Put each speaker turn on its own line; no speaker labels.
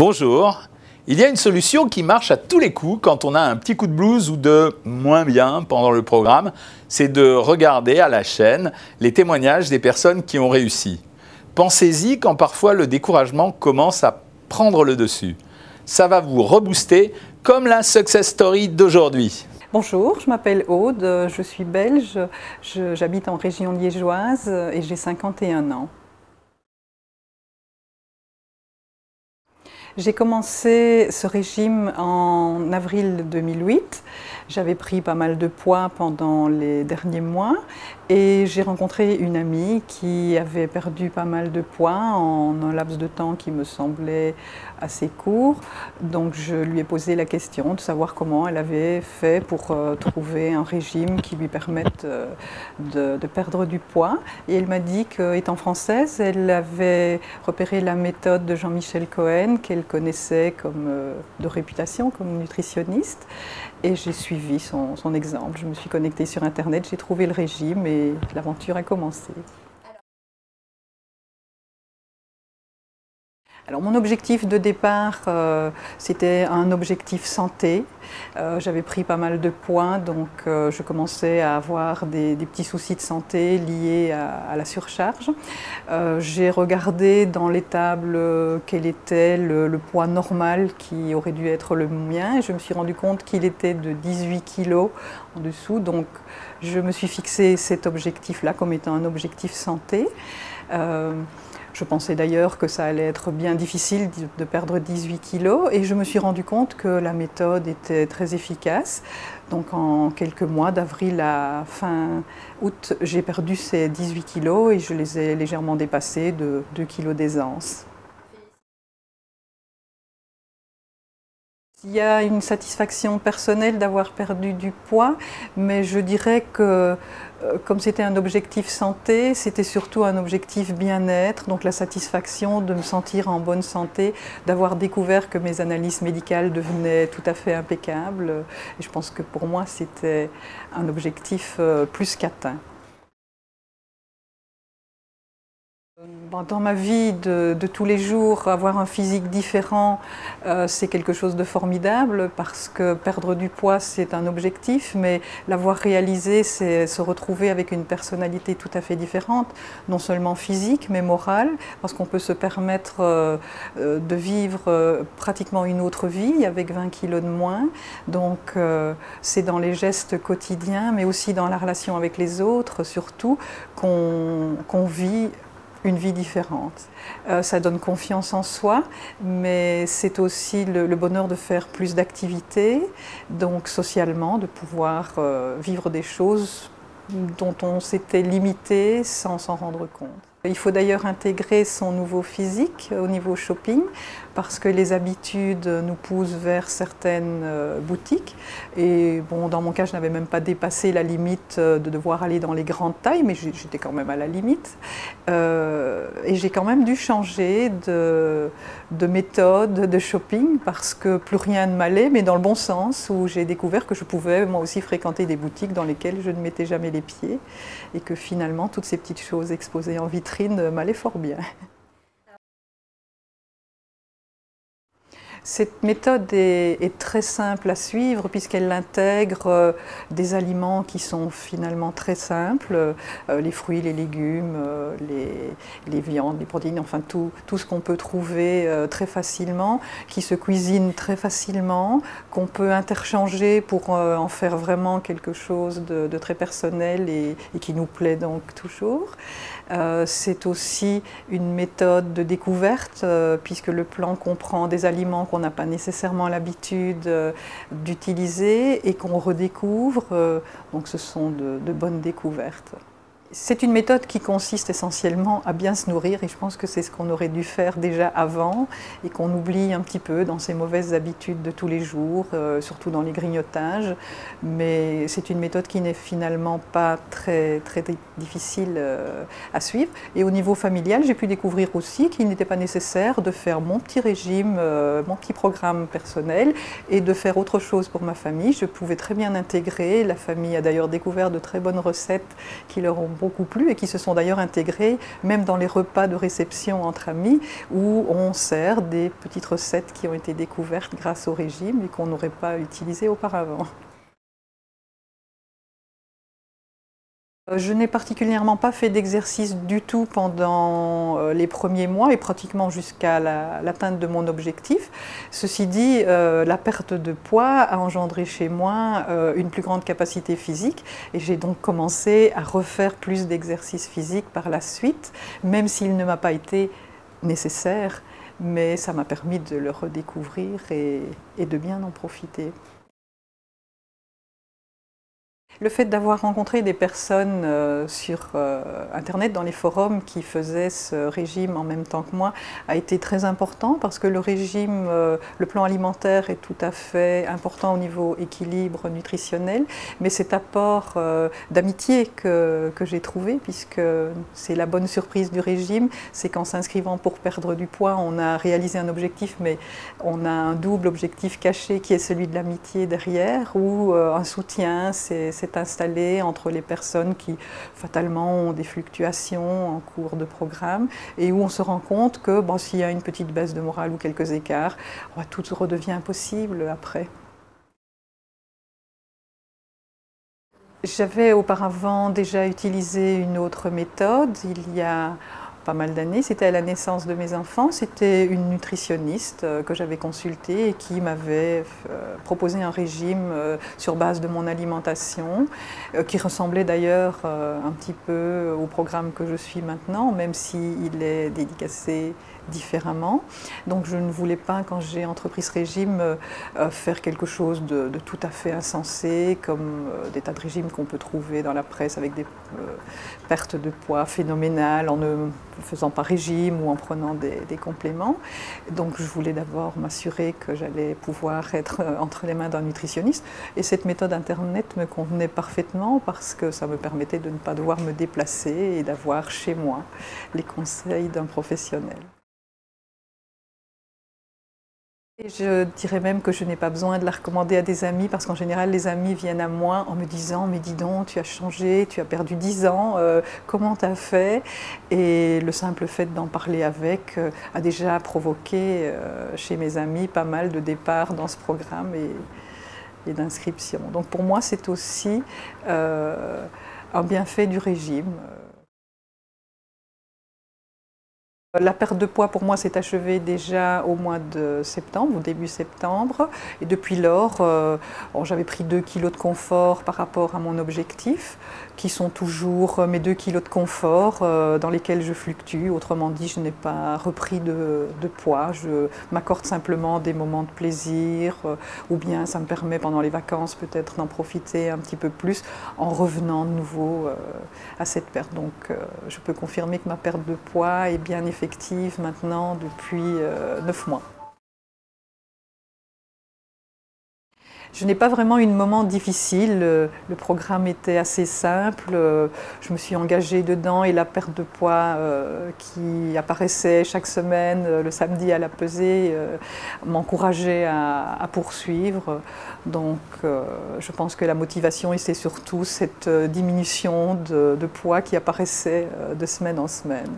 Bonjour. Il y a une solution qui marche à tous les coups quand on a un petit coup de blues ou de moins bien pendant le programme, c'est de regarder à la chaîne les témoignages des personnes qui ont réussi. Pensez-y quand parfois le découragement commence à prendre le dessus. Ça va vous rebooster comme la success story d'aujourd'hui.
Bonjour, je m'appelle Aude, je suis belge, j'habite en région liégeoise et j'ai 51 ans. J'ai commencé ce régime en avril 2008. J'avais pris pas mal de poids pendant les derniers mois et j'ai rencontré une amie qui avait perdu pas mal de poids en un laps de temps qui me semblait assez court. Donc je lui ai posé la question de savoir comment elle avait fait pour trouver un régime qui lui permette de perdre du poids. Et elle m'a dit qu'étant française, elle avait repéré la méthode de Jean-Michel Cohen qu'elle connaissait de réputation comme nutritionniste. Et j'ai suivi son exemple. Je me suis connectée sur Internet, j'ai trouvé le régime et l'aventure a commencé. Alors mon objectif de départ, c'était un objectif santé. J'avais pris pas mal de poids, donc je commençais à avoir des petits soucis de santé liés à la surcharge. J'ai regardé dans les tables quel était le poids normal qui aurait dû être le mien et je me suis rendu compte qu'il était de 18 kg en dessous. Donc je me suis fixé cet objectif-là comme étant un objectif santé. Je pensais d'ailleurs que ça allait être bien difficile de perdre 18 kilos et je me suis rendu compte que la méthode était très efficace. Donc en quelques mois, d'avril à fin août, j'ai perdu ces 18 kilos et je les ai légèrement dépassés de 2 kilos d'aisance. Il y a une satisfaction personnelle d'avoir perdu du poids, mais je dirais que comme c'était un objectif santé, c'était surtout un objectif bien-être, donc la satisfaction de me sentir en bonne santé, d'avoir découvert que mes analyses médicales devenaient tout à fait impeccables. Et je pense que pour moi, c'était un objectif plus qu'atteint. Dans ma vie de tous les jours, avoir un physique différent, c'est quelque chose de formidable parce que perdre du poids, c'est un objectif, mais l'avoir réalisé, c'est se retrouver avec une personnalité tout à fait différente, non seulement physique, mais morale, parce qu'on peut se permettre de vivre pratiquement une autre vie avec 20 kilos de moins. Donc c'est dans les gestes quotidiens, mais aussi dans la relation avec les autres, surtout, qu'on vit une vie différente. Ça donne confiance en soi, mais c'est aussi le bonheur de faire plus d'activités, donc socialement, de pouvoir vivre des choses dont on s'était limité sans s'en rendre compte. Il faut d'ailleurs intégrer son nouveau physique au niveau shopping parce que les habitudes nous poussent vers certaines boutiques. Et bon, dans mon cas, je n'avais même pas dépassé la limite de devoir aller dans les grandes tailles, mais j'étais quand même à la limite. Et j'ai quand même dû changer de méthode de shopping parce que plus rien ne m'allait, mais dans le bon sens, où j'ai découvert que je pouvais moi aussi fréquenter des boutiques dans lesquelles je ne mettais jamais les pieds et que finalement, toutes ces petites choses exposées en vitrine m'allaient fort bien. Cette méthode est très simple à suivre puisqu'elle intègre des aliments qui sont finalement très simples, les fruits, les légumes, les viandes, les protéines, enfin tout ce qu'on peut trouver très facilement, qui se cuisine très facilement, qu'on peut interchanger pour en faire vraiment quelque chose de très personnel et qui nous plaît donc toujours. C'est aussi une méthode de découverte puisque le plan comprend des aliments qu'on n'a pas nécessairement l'habitude d'utiliser et qu'on redécouvre, donc ce sont de bonnes découvertes. C'est une méthode qui consiste essentiellement à bien se nourrir et je pense que c'est ce qu'on aurait dû faire déjà avant et qu'on oublie un petit peu dans ces mauvaises habitudes de tous les jours, surtout dans les grignotages. Mais c'est une méthode qui n'est finalement pas très difficile à suivre. Et au niveau familial, j'ai pu découvrir aussi qu'il n'était pas nécessaire de faire mon petit régime, mon petit programme personnel et de faire autre chose pour ma famille. Je pouvais très bien intégrer. La famille a d'ailleurs découvert de très bonnes recettes qui leur ont beaucoup plu et qui se sont d'ailleurs intégrés même dans les repas de réception entre amis où on sert des petites recettes qui ont été découvertes grâce au régime et qu'on n'aurait pas utilisées auparavant. Je n'ai particulièrement pas fait d'exercice du tout pendant les premiers mois et pratiquement jusqu'à l'atteinte de mon objectif. Ceci dit, la perte de poids a engendré chez moi une plus grande capacité physique et j'ai donc commencé à refaire plus d'exercices physiques par la suite, même s'il ne m'a pas été nécessaire, mais ça m'a permis de le redécouvrir et de bien en profiter. Le fait d'avoir rencontré des personnes sur Internet, dans les forums, qui faisaient ce régime en même temps que moi, a été très important parce que le régime, le plan alimentaire est tout à fait important au niveau équilibre nutritionnel, mais cet apport d'amitié que j'ai trouvé, puisque c'est la bonne surprise du régime, c'est qu'en s'inscrivant pour perdre du poids, on a réalisé un objectif, mais on a un double objectif caché qui est celui de l'amitié derrière, où un soutien s'est installé entre les personnes qui fatalement ont des fluctuations en cours de programme et où on se rend compte que bon, s'il y a une petite baisse de morale ou quelques écarts, tout redevient possible après. J'avais auparavant déjà utilisé une autre méthode il y a pas mal d'années, c'était à la naissance de mes enfants, c'était une nutritionniste que j'avais consultée et qui m'avait proposé un régime sur base de mon alimentation, qui ressemblait d'ailleurs un petit peu au programme que je suis maintenant, même s'il est dédicacé différemment. Donc je ne voulais pas, quand j'ai entrepris ce régime, faire quelque chose de tout à fait insensé, comme des tas de régimes qu'on peut trouver dans la presse avec des pertes de poids phénoménales en ne faisant pas régime ou en prenant des compléments. Donc je voulais d'abord m'assurer que j'allais pouvoir être entre les mains d'un nutritionniste. Et cette méthode Internet me convenait parfaitement parce que ça me permettait de ne pas devoir me déplacer et d'avoir chez moi les conseils d'un professionnel. Et je dirais même que je n'ai pas besoin de la recommander à des amis parce qu'en général les amis viennent à moi en me disant « mais dis donc, tu as changé, tu as perdu 10 ans, comment tu as fait ?» Et le simple fait d'en parler avec a déjà provoqué chez mes amis pas mal de départs dans ce programme et d'inscription. Donc pour moi c'est aussi un bienfait du régime. La perte de poids pour moi s'est achevée déjà au mois de septembre, au début septembre. Et depuis lors, j'avais pris 2 kilos de confort par rapport à mon objectif, qui sont toujours mes 2 kilos de confort dans lesquels je fluctue. Autrement dit, je n'ai pas repris de poids. Je m'accorde simplement des moments de plaisir, ou bien ça me permet pendant les vacances peut-être d'en profiter un petit peu plus en revenant de nouveau à cette perte. Donc je peux confirmer que ma perte de poids est bien effective maintenant depuis 9 mois. Je n'ai pas vraiment eu de moment difficile, le programme était assez simple, je me suis engagée dedans et la perte de poids qui apparaissait chaque semaine, le samedi à la pesée, m'encourageait à poursuivre. Donc je pense que la motivation, c'est surtout cette diminution de poids qui apparaissait de semaine en semaine.